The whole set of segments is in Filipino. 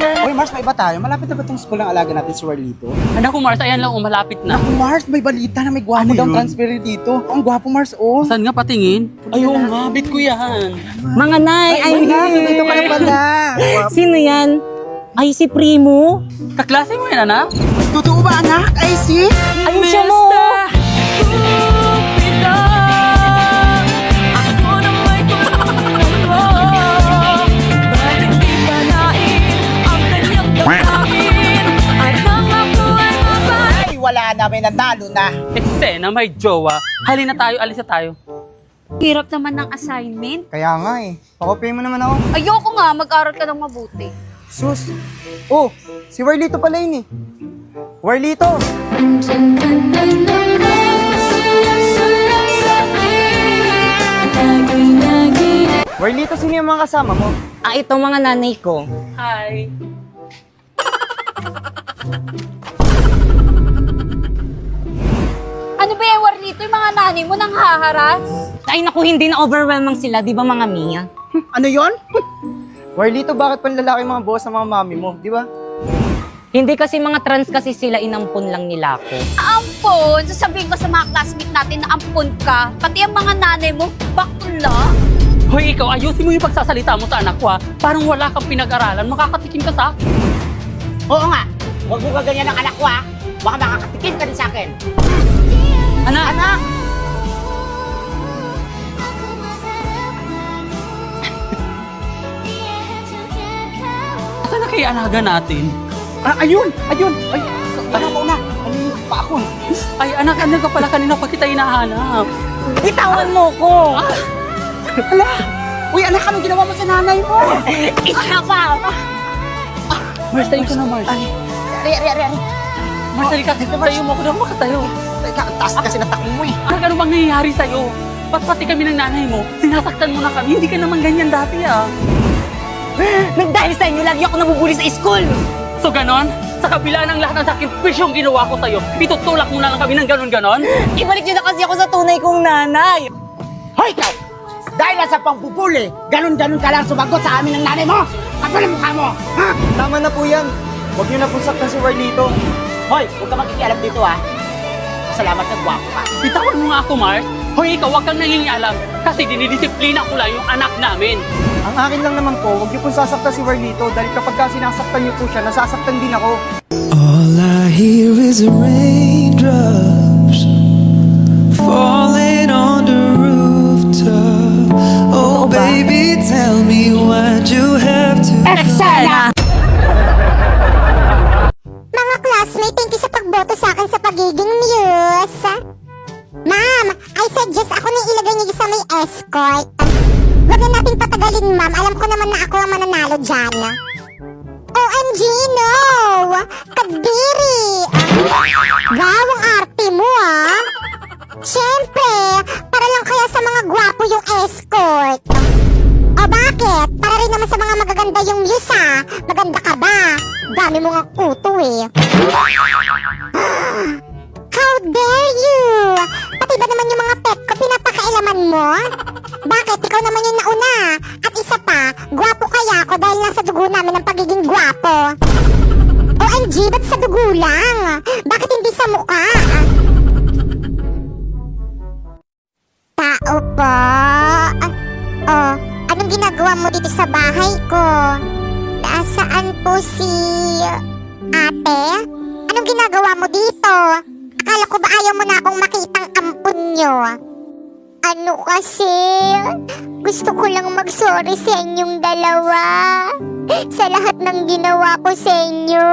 Uy, Mars, may iba tayo. Malapit na ba itong school ng alaga natin si Warlito? Anak ko, Mars, ayan lang, malapit na. Naku, Mars, may balita na may gwapo Ano daw yun? transfer dito. Ang gwapo, Mars, oh. Saan nga patingin? Ay, oo nga, bit ko yan. Mga nay, ay, Dito ka na pala. sino yan? Ay, si Primo? Kaklase mo yan, anak? Totoo ba, anak? Ay, si? Ayun siya mo! Ay, wala na, may nanalo na. Eksena, may jowa. Halina tayo, alis na tayo. Hirap naman ng assignment. Kaya nga eh. Pakopay mo naman ako. Ayoko nga, mag-aral ka ng mabuti. Sus. Oh, si Warlito pala yun eh. Warlito! Warlito, sino yung mga kasama mo? Ah, ito mga nanay ko. Hi. Ano ba yung Warlito? Yung mga nanay mo nang haharas? Ay, naku, hindi na overwhelming sila, di ba mga Mia? Ano yon? Warlito, bakit panlalaki mga boss ng mga mami mo, di ba? Hindi kasi mga trans kasi sila, inampun lang nila ako. Ampon! Sasabihin ko sa mga classmate natin na ampon ka. Pati ang mga nanay mo, bakla. Hoy, ikaw, ayusin mo yung pagsasalita mo sa anak ko, ha? Parang wala kang pinag-aralan, makakatikim ka sa akin. Oo nga. Huwag mo gaganyan ng anak ko, ha? Baka makakatikim ka din sa akin. Anak! Anak! Saan na kaya alaga natin? Ah, ayun! Ayun! Ay, tara mo na. Ano yung pa ako? Ay, anak, ano ka pala kanina pa kita hinahanap? Bitawan mo ko! Hala! Uy, anak, anong ginawa mo sa nanay mo? Isa pa! Mars, tayo ka na, Mars. Ari. Mars, tayo ka. Tayo mo ako na makatayo. Teka, ang taas kasi ng takbo mo eh. Anak, ano bang nangyayari sa'yo? Ba't pati kami ng nanay mo? Sinasaktan mo na kami. Hindi ka naman ganyan dati, ah. Nang dahil sa inyo, lagi ako nabubuli sa school! So, ganon? Sa kabila ng lahat ng sakripisyong ginawa ko sa'yo, itutulak mo na lang kami ng ganon-ganon? Ibalik niyo na kasi ako sa tunay kong nanay! Hoy, ikaw! Dahil lang sa pangbubuli, ganun-ganun ka lang sumagot sa amin ng nanay mo! Kapal ang mukha mo! Ha? Tama na po yan. Huwag niyo na po saktan si Warlito. Hoy, huwag ka makikialam dito, ha? Salamat na gwapo ka. Bitawan mo nga ako, Mars. Hoy, ikaw, huwag kang nangingialam. Kasi dinidisiplina ko lang yung anak namin. Ang akin lang naman po, huwag niyo po sasaktan si Warlito dahil kapag ka sinasaktan niyo po siya, nasasaktan din ako. All I hear is raindrops falling on the rooftop. Oh, baby, tell me why'd you have to. Eksena! Mga classmate, thank you sa pagboto sa akin sa pagiging muse. Ma'am, I suggest ako na ilagay niyo sa may escort. Huwag na natin patagalin, ma'am. Alam ko naman na ako ang mananalo dyan. OMG, no! Kadiri! Wow, ang arte mo, ah! Siyempre, para lang kaya sa mga gwapo yung escort. O bakit? Para rin naman sa mga magaganda yung muse, ah. Maganda ka ba? Dami mo nga kuto, eh. How dare you! Pati ba naman yung mga pet ko pinapakailaman mo? Bakit? Ikaw naman yung nauna. At isa pa, gwapo kaya ako dahil nasa dugo namin ang pagiging gwapo. OMG, ba't sa dugo lang? Bakit hindi sa mukha? Tao po. Oh, anong ginagawa mo dito sa bahay ko? Nasaan po si ate? Anong ginagawa mo dito? Akala ko ba ayaw mo na akong makitang ampun nyo? Ano kasi? Gusto ko lang mag-sorry sa inyong dalawa. Sa lahat ng ginawa ko sa inyo.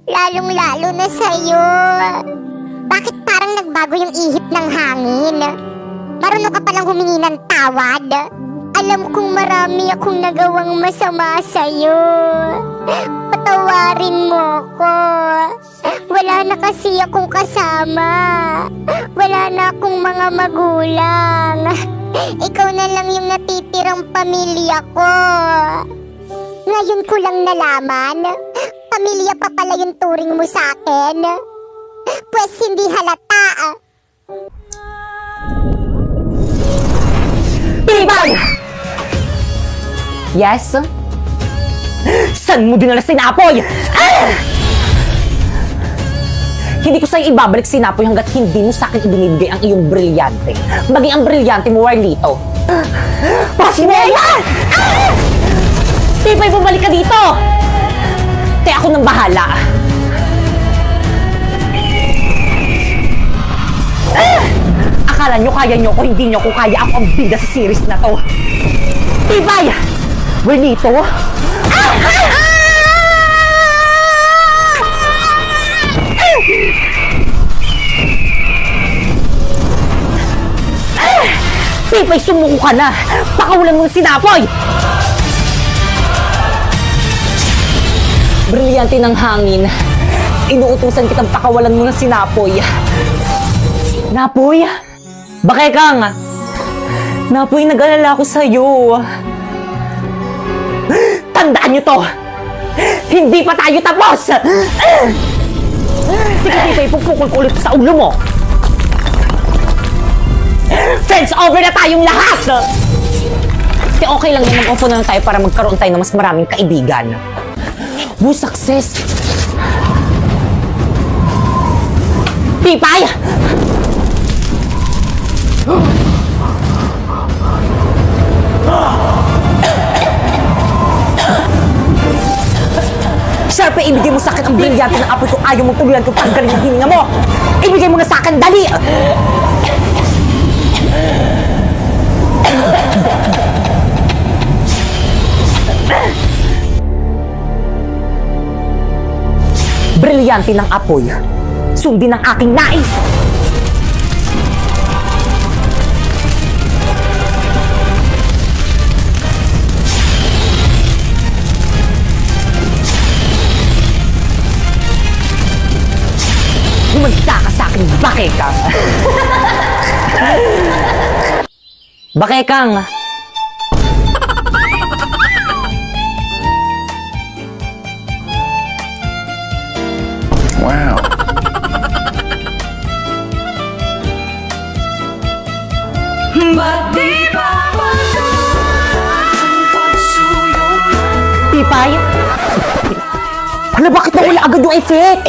Lalong-lalo na sa'yo. Bakit parang nagbago yung ihip ng hangin? Marunong ka palang humingi ng tawad. Alam kong marami akong nagawang masama sa'yo. Patawarin mo ko. Wala na kasi akong kasama. Wala na akong mga magulang. Ikaw na lang yung natitirang pamilya ko. Ngayon ko lang nalaman, pamilya pa pala yung turing mo sa akin. Pues hindi halata. Tibag! Yes? Saan mo dinala si Napoy? Hindi ko sa'yo ibabalik si Napoy hanggat hindi mo sa akin ibinibigay ang iyong brilyante. Maging ang brilyante mo, Warlito. Pasimeya! Tipay, bumalik ka dito! Te, ako nang bahala. Akala nyo kaya nyo ko, hindi nyo ko kaya. Ako ang bida sa series na to. Tipay! Warlito? Tipay, sumuko ka na! Pakawalan mo na si Napoy! Brilyante ng hangin. Inuutusan kitang pakawalan mo na si Napoy. Napoy? Bakekang! Napoy, nag-alala ako sa'yo. Tandaan niyo to! Hindi pa tayo tapos! Sige, Tipay, pupukol ko ulit sa ulo mo! Friends, over na tayong lahat! Kasi okay lang yung mag-offer na lang tayo para magkaroon tayo ng mas maraming kaibigan. Woo, success! Tipay! Siyempre, ibigay mo sa akin ang brilyante ng apoy kung ayaw mong tuluyan kung tanggalin ang hininga mo! Ibigay mo na sa akin, dali! Brilyante ng apoy. Sundin ang aking nais! Humanda ka sa akin, Bakekang! Bakekang! Wow. Tipay? Hala, bakit nawala agad yung effect?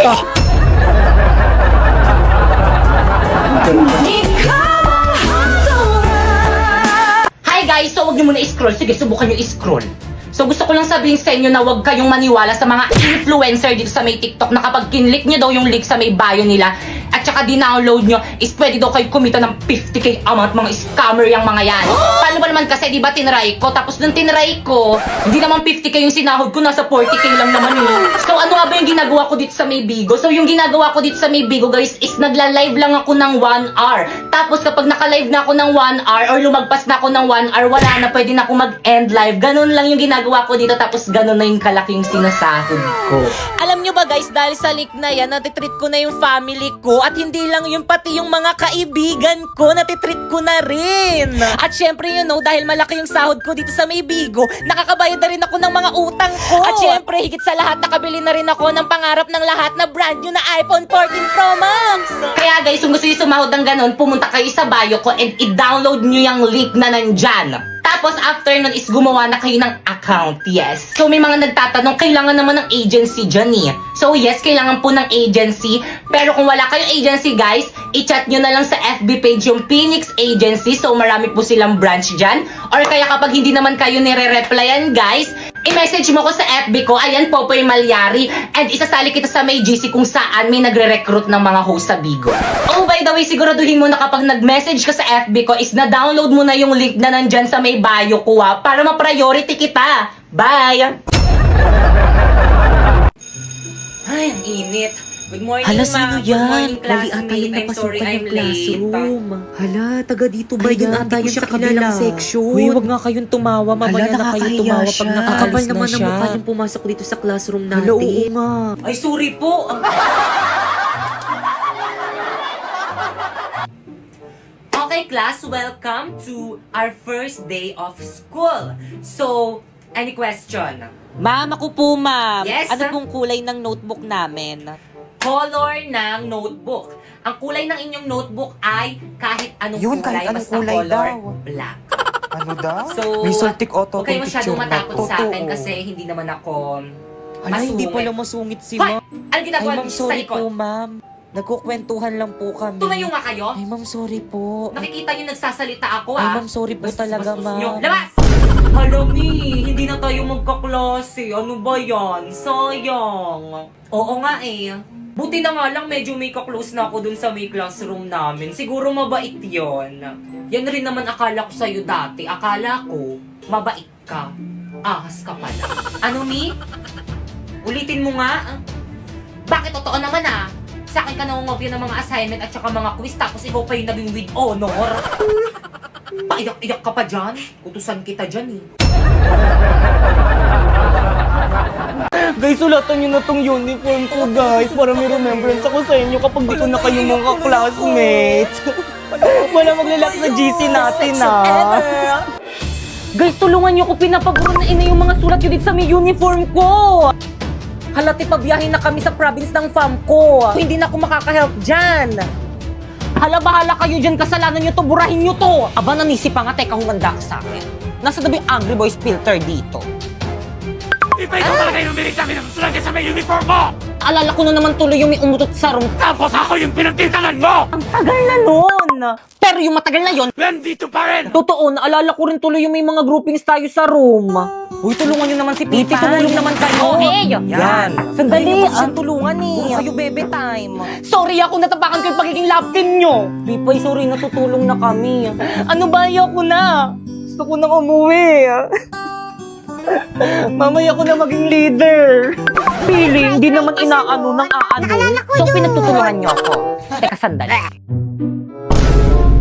Hi guys! So, huwag niyo muna i-scroll. Sige, subukan niyo i-scroll. So, gusto ko lang sabihin sa inyo na huwag kayong maniwala sa mga influencer dito sa may TikTok na kapag kinlik niyo daw yung link sa may bio nila at saka di-download nyo, is pwede daw kayo kumita ng 50k amount. Mga scammer yung mga yan. Paano ba naman kasi, di ba tinry ko? Tapos nung tinry ko, hindi naman 50k yung sinahod ko, nasa 40k lang naman yun. So, ano nga ba yung ginagawa ko dito sa may Bigo? So, yung ginagawa ko dito sa may Bigo, guys, is nagla-live lang ako ng 1 hour. Tapos, kapag naka-live na ako ng 1 hour or lumagpas na ako ng 1 hour, wala na, pwede na ako mag-end live. Ganun lang yung ginagawa ko dito, tapos ganun na yung kalaki yung sinasahod ko. Alam nyo ba guys, dahil sa leak na yan, natitreat ko na yung family ko at hindi lang yung pati yung mga kaibigan ko, natitreat ko na rin. At syempre you know, dahil malaki yung sahod ko dito sa may Bigo, nakakabayad na rin ako ng mga utang ko. At syempre, higit sa lahat, nakabili na rin ako ng pangarap ng lahat na brand new na iPhone 14 Pro Max. Kaya guys, kung gusto nyo sumahod ng ganun, pumunta kayo sa bio ko and i-download nyo yung link na nandyan. Tapos after nun is gumawa na kayo ng account, yes. So may mga nagtatanong, kailangan naman ng agency dyan eh. So yes, kailangan po ng agency. Pero kung wala kayong agency guys, i-chat nyo na lang sa FB page yung Phoenix Agency. So marami po silang branch dyan. Or kaya kapag hindi naman kayo nire-replyan guys, i-message mo ko sa FB ko, ayan Popoy Malyari. And isasali kita sa may GC kung saan may nagre-recruit ng mga host sa Bigo. Oh by the way, siguraduhin mo na kapag nag-message ka sa FB ko is na-download mo na yung link na nandyan sa may bio ko para ma-priority kita. Bye! Ay, ang init. Good morning, Hala, ma'am. sino Good yan? morning, Mali ata classmate. yung I'm sorry, napasukan I'm yung late. classroom. Hala, taga dito ba Ayan, yun? ata Ata yun yun sa sa kabilang kilala. section. Uy, wag nga kayong tumawa. Mamaya Hala, na kayo nakakahiya tumawa pag siya. nakaalis Kakapal na naman siya. ang mukha niyong pumasok dito sa classroom natin. Hala, oo nga. Ay, sorry po. Okay, class, welcome to our first day of school. So, any question? Ma'am, ako po, ma'am. Yes, Ano sir? pong kulay ng notebook namin? Color ng notebook. Ang kulay ng inyong notebook ay kahit anong Yun, kulay, kahit anong basta kulay color daw. black. Ano daw? So, May saltik auto huwag kayo picture masyadong na. matakot sa akin Totoo. kasi hindi naman ako Hala, hindi masungit. pala masungit si Hoy! ma'am. Ano Ay, ginagawa ma'am, niyo sa sorry likod? po, ma'am. Nagkukwentuhan lang po kami. Tumayo nga kayo. Ay, ma'am, sorry po. Nakikita niyo nagsasalita ako Ay, ah. ma'am, sorry po Bastos, talaga, bastos ma'am. niyo. Labas! Hala, Mi, hindi na tayo magkaklase. Ano ba yan? Sayang. Oo nga eh. Buti na nga lang medyo may kaklose na ako dun sa may classroom namin. Siguro mabait yon. Yan rin naman akala ko sa'yo dati. Akala ko, mabait ka. Ahas ka pala. Ano, Mi? Ulitin mo nga. Bakit totoo naman ah? Sa akin ka nangungopia ng mga assignment at saka mga quiz tapos ikaw pa yung naging with honor. Paiyak-iyak ka pa dyan. Utusan kita dyan eh. Guys, sulatan nyo na tong uniform ko, guys. Para may remembrance ako sa inyo kapag di ko na kayo mga classmates. Wala maglalak sa GC natin, ah. Guys, tulungan nyo ko. Pinapaguro na ina yung mga sulat yun dito sa may uniform ko. Halati pabiyahin na kami sa province ng fam ko. Hindi na ako makaka-help dyan. Hala, bahala kayo dyan. Kasalanan nyo to. Burahin nyo to. Aba, nanisi pa nga. Teka, humanda ka sa akin. Nasa tabi Angry Boys filter dito. Ikaw talaga yung umilig sa akin ng sulat sa may uniform mo! Alala ko na naman tuloy yung may umutot sa room. Tapos ako yung pinagtitanan mo! Ang tagal na nun. Pero yung matagal na yon, Nandito pa rin! totoo, naalala ko rin tuloy yung may mga groupings tayo sa room. Uy, tulungan nyo naman si Piti. Tumulong naman kayo. Okay. Yan. Sandali. Ay, siyang tulungan eh. Puro Kayo bebe time. Sorry ako, natapakan ko yung pagiging love team nyo. Bipay, sorry, natutulong na kami. Ano ba, ayoko na. Gusto ko nang umuwi. Mamaya ko na maging leader. Pili, hindi naman inaano ng aano. So, pinagtutulungan nyo ako. Teka, sandali.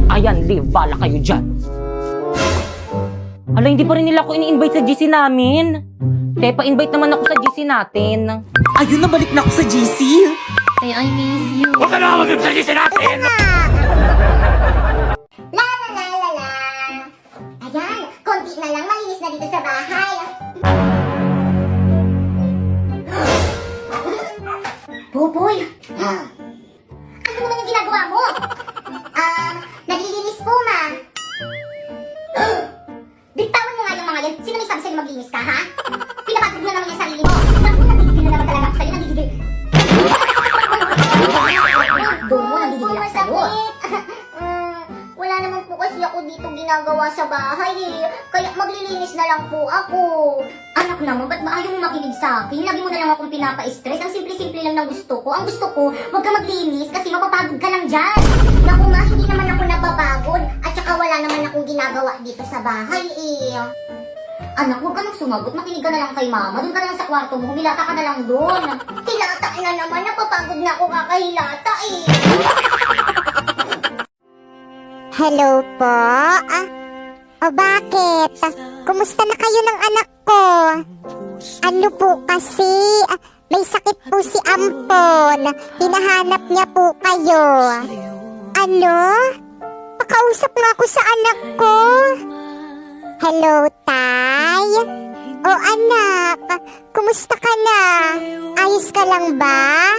Ayan, leave. Bala kayo dyan. Ala, hindi pa rin nila ako ini-invite sa GC namin. Kaya pa-invite naman ako sa GC natin. Ayun, nabalik na ako sa GC. I miss you. Huwag ka na mag-ibsagisi natin! La la la la la. Ayan, konti na lang malinis na dito sa bahay. Buboy! Ano naman yung ginagawa mo? Naglilinis po, ma. Bitawan mo nga yung mga yan. Sino may sabi sa'yo maglinis ka, ha? Pinapagod mo naman yung sarili mo. Naku, nagigigil na naman talaga ako sa'yo. Nagigigil. Doon mo, nagigigil ako sa'yo. Wala naman po kasi ako dito ginagawa sa bahay eh. Kaya maglilinis na lang po ako. Anak naman, ba't ba ayaw mo makinig sa akin? Lagi mo na lang akong pinapa-stress. Ang simple-simple lang ng gusto ko. Ang gusto ko, huwag ka maglinis kasi mapapagod ka lang dyan. Naku ma, hindi naman ako napapagod. At saka wala naman akong ginagawa dito sa bahay eh. Anak, huwag ka nang sumagot. Makinig ka na lang kay mama. Doon ka na lang sa kwarto mo. Humilata ka na lang doon. Hilata na naman. Napapagod na ako kakahilata eh. Hello po? O bakit? Kumusta na kayo ng anak ko? Ano po kasi? May sakit po si Ampon. Hinahanap niya po kayo. Ano? Pakausap nga ako sa anak ko. Hello, Tay? O anak, kumusta ka na? Ayos ka lang ba?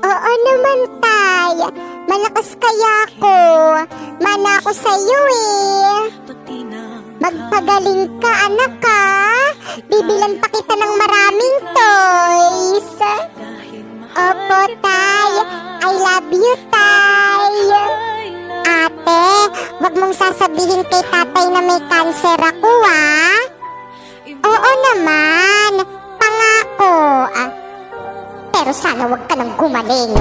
Oo naman, Tay. Malakas kaya ako. Mana ako sa'yo eh. Magpagaling ka, anak ka. Bibilan pa kita ng maraming toys. Opo, Tay. I love you, Tay. Ate, wag mong sasabihin kay tatay na may cancer ako, ah. Oo naman. Pangako. Pero sana wag ka nang gumaling.